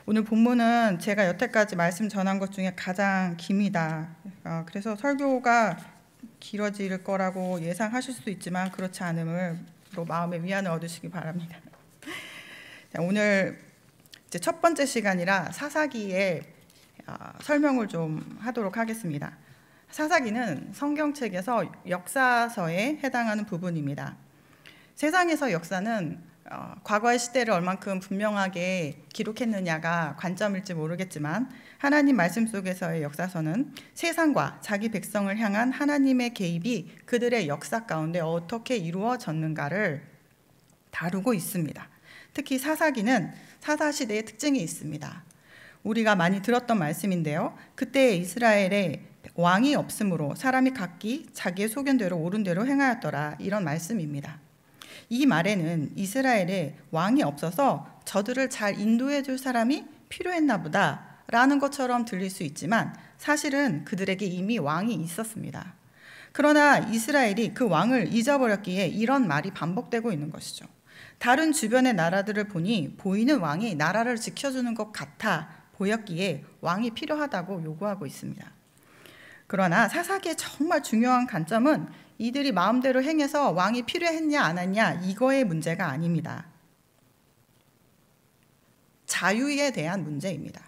오늘 본문은 제가 여태까지 말씀 전한 것 중에 가장 깁니다. 그래서 설교가 길어질 거라고 예상하실 수도 있지만 그렇지 않음으로 마음의 위안을 얻으시기 바랍니다. 오늘 이제 첫 번째 시간이라 사사기의 설명을 좀 하도록 하겠습니다. 사사기는 성경책에서 역사서에 해당하는 부분입니다. 세상에서 역사는 과거의 시대를 얼만큼 분명하게 기록했느냐가 관점일지 모르겠지만 하나님 말씀 속에서의 역사서는 세상과 자기 백성을 향한 하나님의 개입이 그들의 역사 가운데 어떻게 이루어졌는가를 다루고 있습니다. 특히 사사기는 사사시대의 특징이 있습니다. 우리가 많이 들었던 말씀인데요. 그때 이스라엘에 왕이 없으므로 사람이 각기 자기의 소견대로 옳은 대로 행하였더라, 이런 말씀입니다. 이 말에는 이스라엘에 왕이 없어서 저들을 잘 인도해 줄 사람이 필요했나 보다 라는 것처럼 들릴 수 있지만 사실은 그들에게 이미 왕이 있었습니다. 그러나 이스라엘이 그 왕을 잊어버렸기에 이런 말이 반복되고 있는 것이죠. 다른 주변의 나라들을 보니 보이는 왕이 나라를 지켜주는 것 같아 보였기에 왕이 필요하다고 요구하고 있습니다. 그러나 사사기의 정말 중요한 관점은 이들이 마음대로 행해서 왕이 필요했냐 안 했냐 이거의 문제가 아닙니다. 자유에 대한 문제입니다.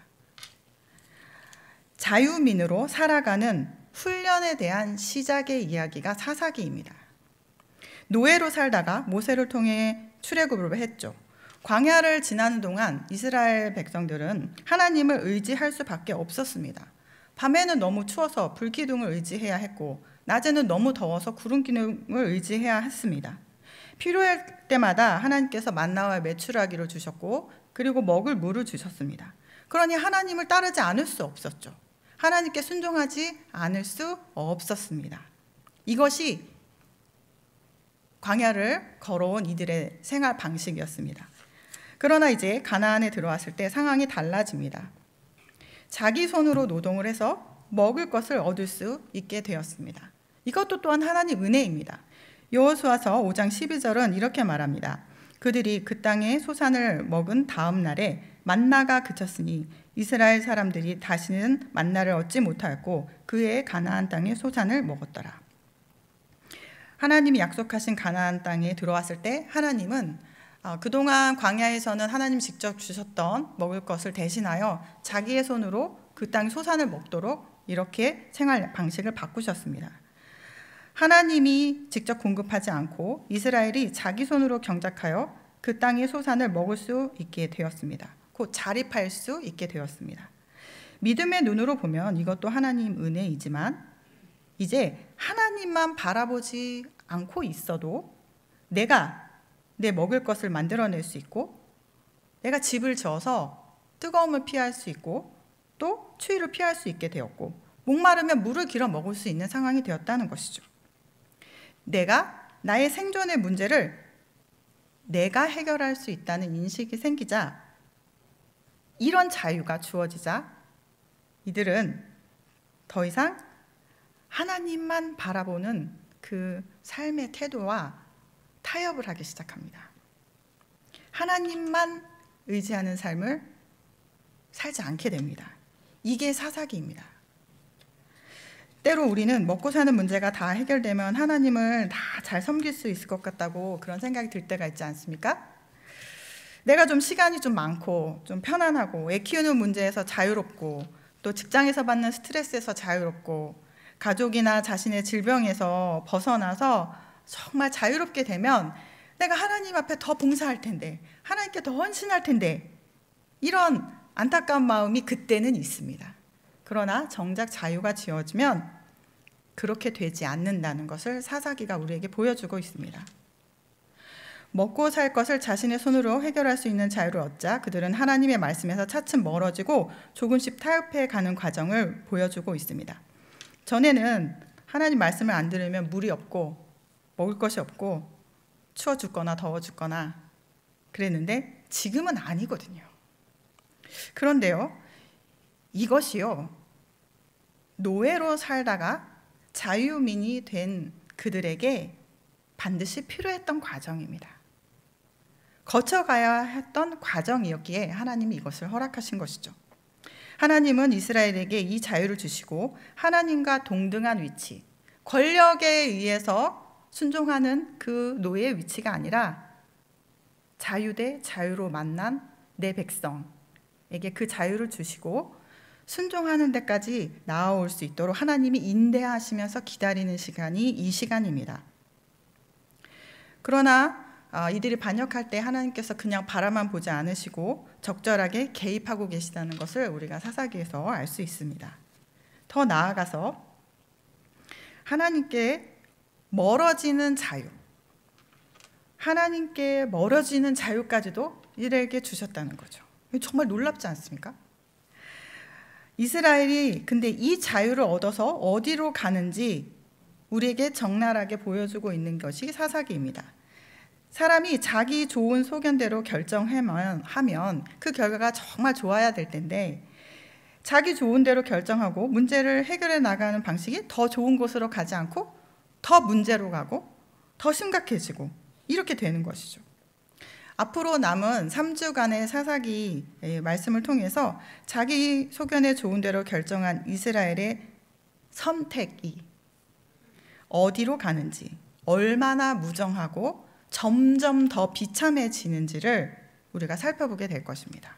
자유민으로 살아가는 훈련에 대한 시작의 이야기가 사사기입니다. 노예로 살다가 모세를 통해 출애굽을 했죠. 광야를 지나는 동안 이스라엘 백성들은 하나님을 의지할 수밖에 없었습니다. 밤에는 너무 추워서 불기둥을 의지해야 했고 낮에는 너무 더워서 구름기둥을 의지해야 했습니다. 필요할 때마다 하나님께서 만나와 메추라기를 주셨고 그리고 먹을 물을 주셨습니다. 그러니 하나님을 따르지 않을 수 없었죠. 하나님께 순종하지 않을 수 없었습니다. 이것이 광야를 걸어온 이들의 생활 방식이었습니다. 그러나 이제 가나안에 들어왔을 때 상황이 달라집니다. 자기 손으로 노동을 해서 먹을 것을 얻을 수 있게 되었습니다. 이것도 또한 하나님 은혜입니다. 여호수아서 5장 12절은 이렇게 말합니다. 그들이 그 땅의 소산을 먹은 다음 날에 만나가 그쳤으니 이스라엘 사람들이 다시는 만나를 얻지 못하였고 그의 가나안 땅의 소산을 먹었더라. 하나님이 약속하신 가나안 땅에 들어왔을 때 하나님은 그동안 광야에서는 하나님 직접 주셨던 먹을 것을 대신하여 자기의 손으로 그 땅의 소산을 먹도록 이렇게 생활 방식을 바꾸셨습니다. 하나님이 직접 공급하지 않고 이스라엘이 자기 손으로 경작하여 그 땅의 소산을 먹을 수 있게 되었습니다. 곧 자립할 수 있게 되었습니다. 믿음의 눈으로 보면 이것도 하나님 은혜이지만 이제 하나님만 바라보지 않고 있어도 내가 내 먹을 것을 만들어낼 수 있고 내가 집을 지어서 뜨거움을 피할 수 있고 또 추위를 피할 수 있게 되었고 목마르면 물을 길어 먹을 수 있는 상황이 되었다는 것이죠. 내가 나의 생존의 문제를 내가 해결할 수 있다는 인식이 생기자 이런 자유가 주어지자 이들은 더 이상 하나님만 바라보는 그 삶의 태도와 타협을 하기 시작합니다. 하나님만 의지하는 삶을 살지 않게 됩니다. 이게 사사기입니다. 때로 우리는 먹고 사는 문제가 다 해결되면 하나님을 다 잘 섬길 수 있을 것 같다고 그런 생각이 들 때가 있지 않습니까? 내가 좀 시간이 좀 많고 좀 편안하고 애 키우는 문제에서 자유롭고 또 직장에서 받는 스트레스에서 자유롭고 가족이나 자신의 질병에서 벗어나서 정말 자유롭게 되면 내가 하나님 앞에 더 봉사할 텐데 하나님께 더 헌신할 텐데 이런 안타까운 마음이 그때는 있습니다. 그러나 정작 자유가 지어지면 그렇게 되지 않는다는 것을 사사기가 우리에게 보여주고 있습니다. 먹고 살 것을 자신의 손으로 해결할 수 있는 자유를 얻자 그들은 하나님의 말씀에서 차츰 멀어지고 조금씩 타협해 가는 과정을 보여주고 있습니다. 전에는 하나님 말씀을 안 들으면 물이 없고 먹을 것이 없고 추워 죽거나 더워 죽거나 그랬는데 지금은 아니거든요. 그런데요, 이것이요 노예로 살다가 자유민이 된 그들에게 반드시 필요했던 과정입니다. 거쳐가야 했던 과정이었기에 하나님이 이것을 허락하신 것이죠. 하나님은 이스라엘에게 이 자유를 주시고 하나님과 동등한 위치, 권력에 의해서 순종하는 그 노예의 위치가 아니라 자유 대 자유로 만난 내 백성에게 그 자유를 주시고 순종하는 데까지 나아올 수 있도록 하나님이 인내하시면서 기다리는 시간이 이 시간입니다. 그러나 이들이 반역할 때 하나님께서 그냥 바라만 보지 않으시고 적절하게 개입하고 계시다는 것을 우리가 사사기에서 알 수 있습니다. 더 나아가서 하나님께 멀어지는 자유, 하나님께 멀어지는 자유까지도 이들에게 주셨다는 거죠. 정말 놀랍지 않습니까? 이스라엘이 근데 이 자유를 얻어서 어디로 가는지 우리에게 적나라하게 보여주고 있는 것이 사사기입니다. 사람이 자기 좋은 소견대로 결정하면 그 결과가 정말 좋아야 될 텐데 자기 좋은 대로 결정하고 문제를 해결해 나가는 방식이 더 좋은 곳으로 가지 않고 더 문제로 가고 더 심각해지고 이렇게 되는 것이죠. 앞으로 남은 3주간의 사사기 말씀을 통해서 자기 소견에 좋은 대로 결정한 이스라엘의 선택이 어디로 가는지, 얼마나 무정하고 점점 더 비참해지는지를 우리가 살펴보게 될 것입니다.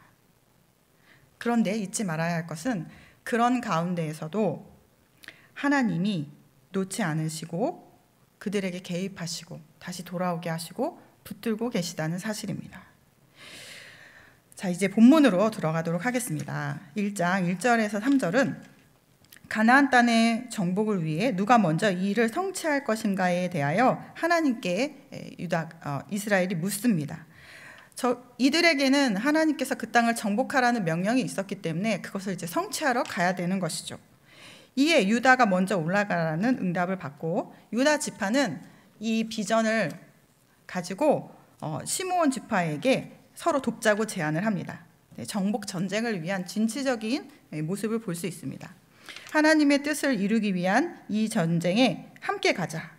그런데 잊지 말아야 할 것은 그런 가운데에서도 하나님이 놓지 않으시고 그들에게 개입하시고 다시 돌아오게 하시고 붙들고 계시다는 사실입니다. 자, 이제 본문으로 들어가도록 하겠습니다. 1장 1절에서 3절은 가나안 땅의 정복을 위해 누가 먼저 이 일을 성취할 것인가에 대하여 하나님께 이스라엘이 묻습니다. 이들에게는 하나님께서 그 땅을 정복하라는 명령이 있었기 때문에 그것을 이제 성취하러 가야 되는 것이죠. 이에 유다가 먼저 올라가라는 응답을 받고 유다 지파는 이 비전을 가지고 시므온 지파에게 서로 돕자고 제안을 합니다. 정복 전쟁을 위한 진취적인 모습을 볼 수 있습니다. 하나님의 뜻을 이루기 위한 이 전쟁에 함께 가자.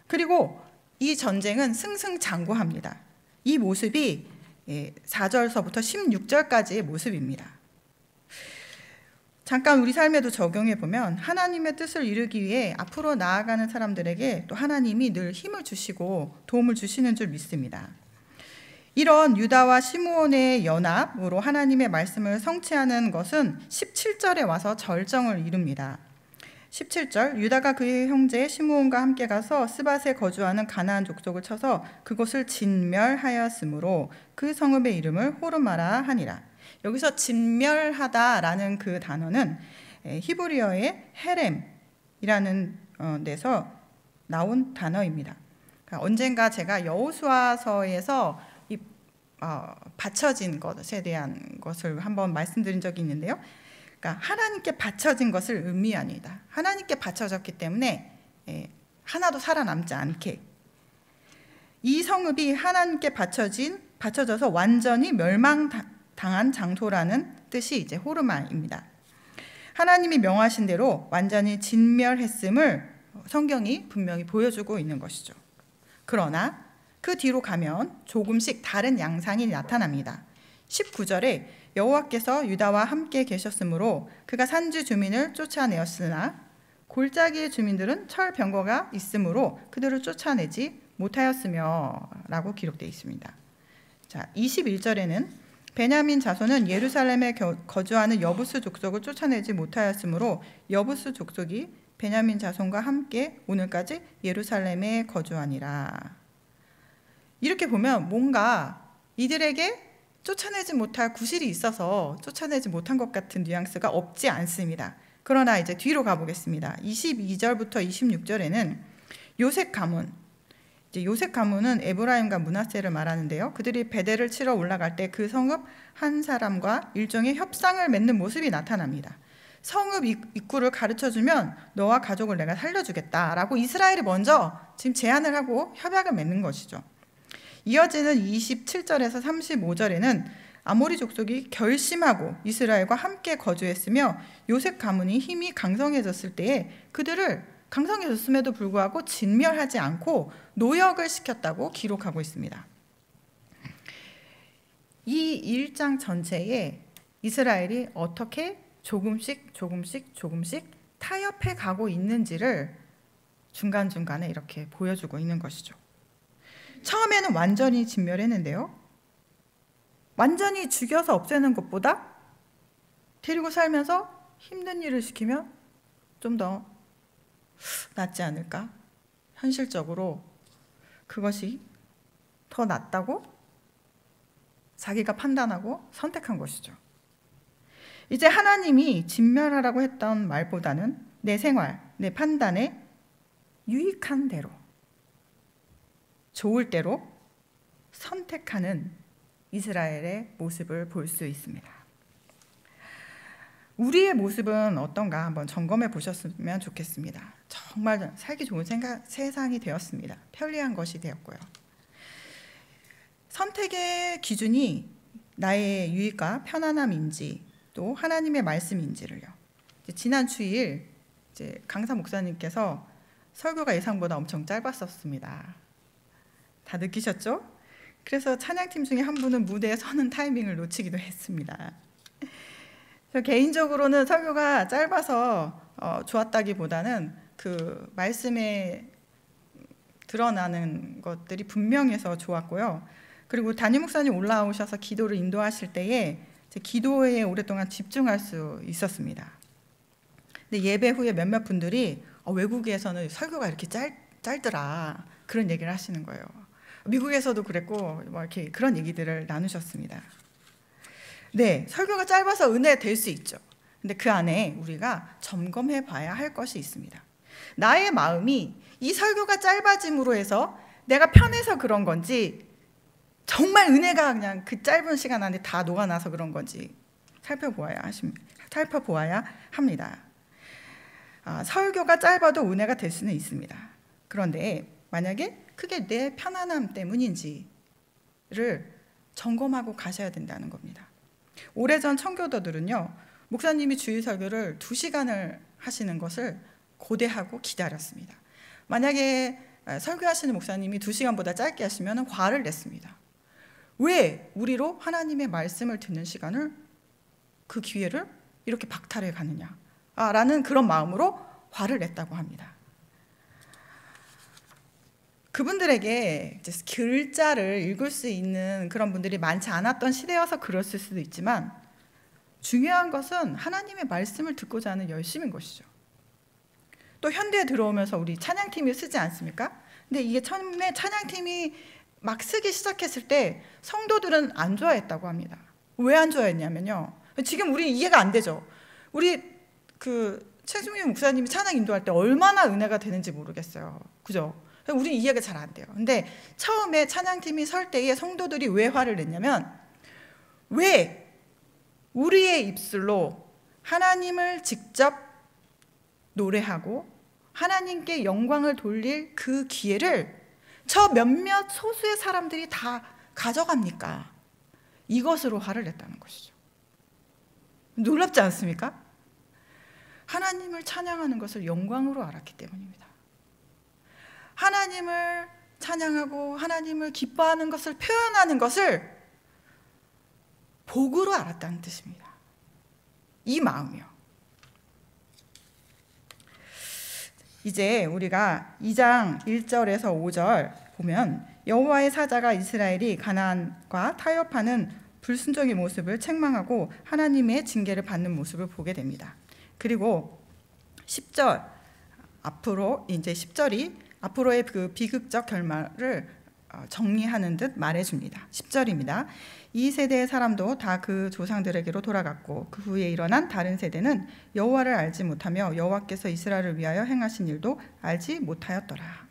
그리고 이 전쟁은 승승장구합니다. 이 모습이 4절서부터 16절까지의 모습입니다. 잠깐 우리 삶에도 적용해 보면 하나님의 뜻을 이루기 위해 앞으로 나아가는 사람들에게 또 하나님이 늘 힘을 주시고 도움을 주시는 줄 믿습니다. 이런 유다와 시므온의 연합으로 하나님의 말씀을 성취하는 것은 17절에 와서 절정을 이룹니다. 17절 유다가 그의 형제 시므온과 함께 가서 스밧에 거주하는 가나안 족속을 쳐서 그곳을 진멸하였으므로 그 성읍의 이름을 호르마라 하니라. 여기서 진멸하다라는 그 단어는 히브리어의 헤렘이라는 데서 나온 단어입니다. 그러니까 언젠가 제가 여호수아서에서 바쳐진 것에 대한 것을 한번 말씀드린 적이 있는데요. 그러니까 하나님께 바쳐진 것을 의미합니다. 하나님께 바쳐졌기 때문에 하나도 살아남지 않게 이 성읍이 하나님께 바쳐져서 완전히 멸망당한 장소라는 뜻이 이제 호르마입니다. 하나님이 명하신 대로 완전히 진멸했음을 성경이 분명히 보여주고 있는 것이죠. 그러나 그 뒤로 가면 조금씩 다른 양상이 나타납니다. 19절에 여호와께서 유다와 함께 계셨으므로 그가 산지 주민을 쫓아내었으나 골짜기의 주민들은 철병거가 있으므로 그들을 쫓아내지 못하였으며 라고 기록되어 있습니다. 자, 21절에는 베냐민 자손은 예루살렘에 거주하는 여부스 족속을 쫓아내지 못하였으므로 여부스 족속이 베냐민 자손과 함께 오늘까지 예루살렘에 거주하니라. 이렇게 보면 뭔가 이들에게 쫓아내지 못할 구실이 있어서 쫓아내지 못한 것 같은 뉘앙스가 없지 않습니다. 그러나 이제 뒤로 가보겠습니다. 22절부터 26절에는 요셉 가문, 요셉 가문은 에브라임과 므낫세를 말하는데요. 그들이 베델을 치러 올라갈 때 그 성읍 한 사람과 일종의 협상을 맺는 모습이 나타납니다. 성읍 입구를 가르쳐주면 너와 가족을 내가 살려주겠다라고 이스라엘이 먼저 지금 제안을 하고 협약을 맺는 것이죠. 이어지는 27절에서 35절에는 아모리 족속이 결심하고 이스라엘과 함께 거주했으며 요셉 가문이 힘이 강성해졌을 때에 그들을 강성해졌음에도 불구하고 진멸하지 않고 노역을 시켰다고 기록하고 있습니다. 이 1장 전체에 이스라엘이 어떻게 조금씩 타협해 가고 있는지를 중간중간에 이렇게 보여주고 있는 것이죠. 처음에는 완전히 진멸했는데요. 완전히 죽여서 없애는 것보다 데리고 살면서 힘든 일을 시키면 좀 더 낫지 않을까? 현실적으로 그것이 더 낫다고 자기가 판단하고 선택한 것이죠. 이제 하나님이 진멸하라고 했던 말보다는 내 생활, 내 판단에 유익한 대로, 좋을 대로 선택하는 이스라엘의 모습을 볼 수 있습니다. 우리의 모습은 어떤가 한번 점검해 보셨으면 좋겠습니다. 정말 살기 좋은 세상이 되었습니다. 편리한 것이 되었고요. 선택의 기준이 나의 유익과 편안함인지 또 하나님의 말씀인지를요. 지난 주일 강사 목사님께서 설교가 예상보다 엄청 짧았었습니다. 다 느끼셨죠? 그래서 찬양팀 중에 한 분은 무대에 서는 타이밍을 놓치기도 했습니다. 개인적으로는 설교가 짧아서 좋았다기보다는 그 말씀에 드러나는 것들이 분명해서 좋았고요. 그리고 담임 목사님 올라오셔서 기도를 인도하실 때에 기도에 오랫동안 집중할 수 있었습니다. 근데 예배 후에 몇몇 분들이 외국에서는 설교가 이렇게 짧더라 그런 얘기를 하시는 거예요. 미국에서도 그랬고 뭐 이렇게 그런 얘기들을 나누셨습니다. 네, 설교가 짧아서 은혜 될 수 있죠. 근데 그 안에 우리가 점검해 봐야 할 것이 있습니다. 나의 마음이 이 설교가 짧아짐으로 해서 내가 편해서 그런 건지 정말 은혜가 그냥 그 짧은 시간 안에 다 녹아나서 그런 건지 살펴보아야 합니다. 설교가 짧아도 은혜가 될 수는 있습니다. 그런데 만약에 그게 내 편안함 때문인지를 점검하고 가셔야 된다는 겁니다. 오래전 청교도들은요, 목사님이 주일 설교를 2시간을 하시는 것을 고대하고 기다렸습니다. 만약에 설교하시는 목사님이 2시간보다 짧게 하시면 화를 냈습니다. 왜 우리로 하나님의 말씀을 듣는 시간을, 그 기회를 이렇게 박탈해 가느냐 라는 그런 마음으로 화를 냈다고 합니다. 그분들에게 글자를 읽을 수 있는 그런 분들이 많지 않았던 시대여서 그랬을 수도 있지만 중요한 것은 하나님의 말씀을 듣고자 하는 열심인 것이죠. 또 현대에 들어오면서 우리 찬양팀이 쓰지 않습니까? 근데 이게 처음에 찬양팀이 막 쓰기 시작했을 때 성도들은 안 좋아했다고 합니다. 왜 안 좋아했냐면요, 지금 우리 이해가 안 되죠. 우리 최승민 목사님이 찬양 인도할 때 얼마나 은혜가 되는지 모르겠어요. 그죠? 우리는 이해가 잘 안 돼요. 근데 처음에 찬양팀이 설 때에 성도들이 왜 화를 냈냐면, 왜 우리의 입술로 하나님을 직접 노래하고 하나님께 영광을 돌릴 그 기회를 저 몇몇 소수의 사람들이 다 가져갑니까? 이것으로 화를 냈다는 것이죠. 놀랍지 않습니까? 하나님을 찬양하는 것을 영광으로 알았기 때문입니다. 하나님을 찬양하고 하나님을 기뻐하는 것을 표현하는 것을 복으로 알았다는 뜻입니다. 이 마음이요. 이제 우리가 2장 1절에서 5절 보면 여호와의 사자가 이스라엘이 가나안과 타협하는 불순종의 모습을 책망하고 하나님의 징계를 받는 모습을 보게 됩니다. 그리고 10절 앞으로 이제 10절이 앞으로의 그 비극적 결말을 정리하는 듯 말해줍니다. 10절입니다. 이 세대의 사람도 다 그 조상들에게로 돌아갔고 그 후에 일어난 다른 세대는 여호와를 알지 못하며 여호와께서 이스라엘을 위하여 행하신 일도 알지 못하였더라.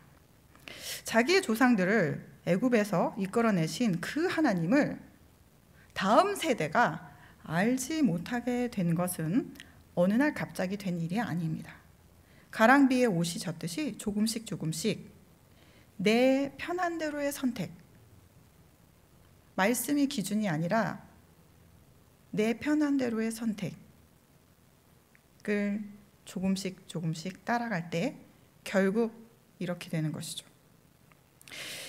자기의 조상들을 애굽에서 이끌어내신 그 하나님을 다음 세대가 알지 못하게 된 것은 어느 날 갑자기 된 일이 아닙니다. 가랑비에 옷이 젖듯이 조금씩 내 편한 대로의 선택, 말씀이 기준이 아니라 내 편한 대로의 선택을 조금씩 따라갈 때 결국 이렇게 되는 것이죠.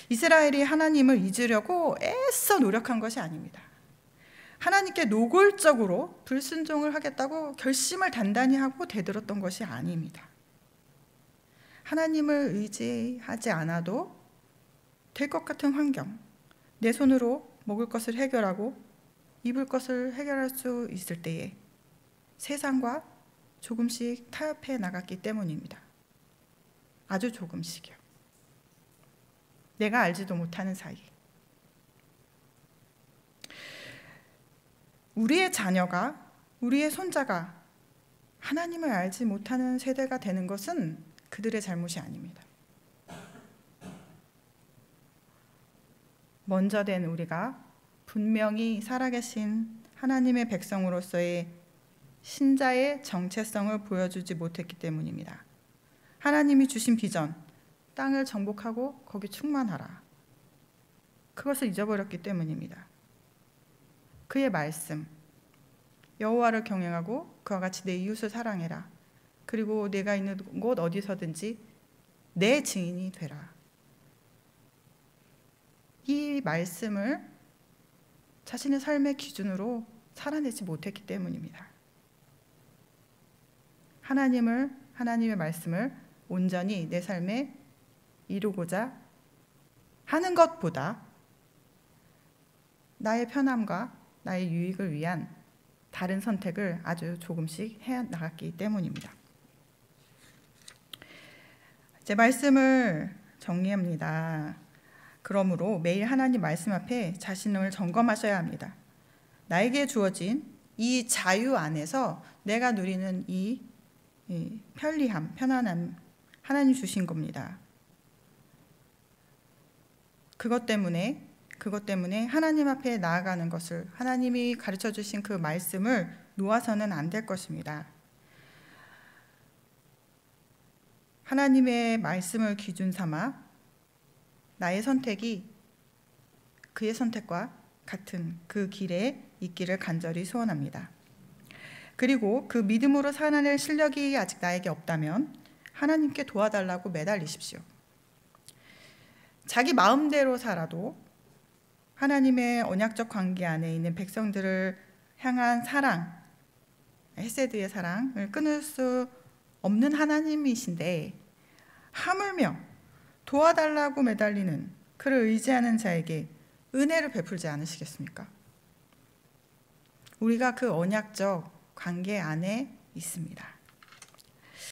이스라엘이 하나님을 잊으려고 애써 노력한 것이 아닙니다. 하나님께 노골적으로 불순종을 하겠다고 결심을 단단히 하고 대들었던 것이 아닙니다. 하나님을 의지하지 않아도 될 것 같은 환경, 내 손으로 먹을 것을 해결하고 입을 것을 해결할 수 있을 때에 세상과 조금씩 타협해 나갔기 때문입니다. 아주 조금씩이요. 내가 알지도 못하는 사이. 우리의 자녀가, 우리의 손자가 하나님을 알지 못하는 세대가 되는 것은 그들의 잘못이 아닙니다. 먼저 된 우리가 분명히 살아계신 하나님의 백성으로서의 신자의 정체성을 보여주지 못했기 때문입니다. 하나님이 주신 비전, 땅을 정복하고 거기 충만하라. 그것을 잊어버렸기 때문입니다. 그의 말씀, 여호와를 경외하고 그와 같이 내 이웃을 사랑해라. 그리고 내가 있는 곳 어디서든지 내 증인이 되라. 이 말씀을 자신의 삶의 기준으로 살아내지 못했기 때문입니다. 하나님의 말씀을 온전히 내 삶에 이루고자 하는 것보다 나의 편함과 나의 유익을 위한 다른 선택을 아주 조금씩 해 나갔기 때문입니다. 제 말씀을 정리합니다. 그러므로 매일 하나님 말씀 앞에 자신을 점검하셔야 합니다. 나에게 주어진 이 자유 안에서 내가 누리는 이 편리함, 편안함, 하나님 주신 겁니다. 그것 때문에 하나님 앞에 나아가는 것을, 하나님이 가르쳐 주신 그 말씀을 놓아서는 안 될 것입니다. 하나님의 말씀을 기준 삼아 나의 선택이 그의 선택과 같은 그 길에 있기를 간절히 소원합니다. 그리고 그 믿음으로 살아낼 실력이 아직 나에게 없다면 하나님께 도와달라고 매달리십시오. 자기 마음대로 살아도 하나님의 언약적 관계 안에 있는 백성들을 향한 사랑, 헤세드의 사랑을 끊을 수 없는 하나님이신데 하물며 도와달라고 매달리는 그를 의지하는 자에게 은혜를 베풀지 않으시겠습니까? 우리가 그 언약적 관계 안에 있습니다.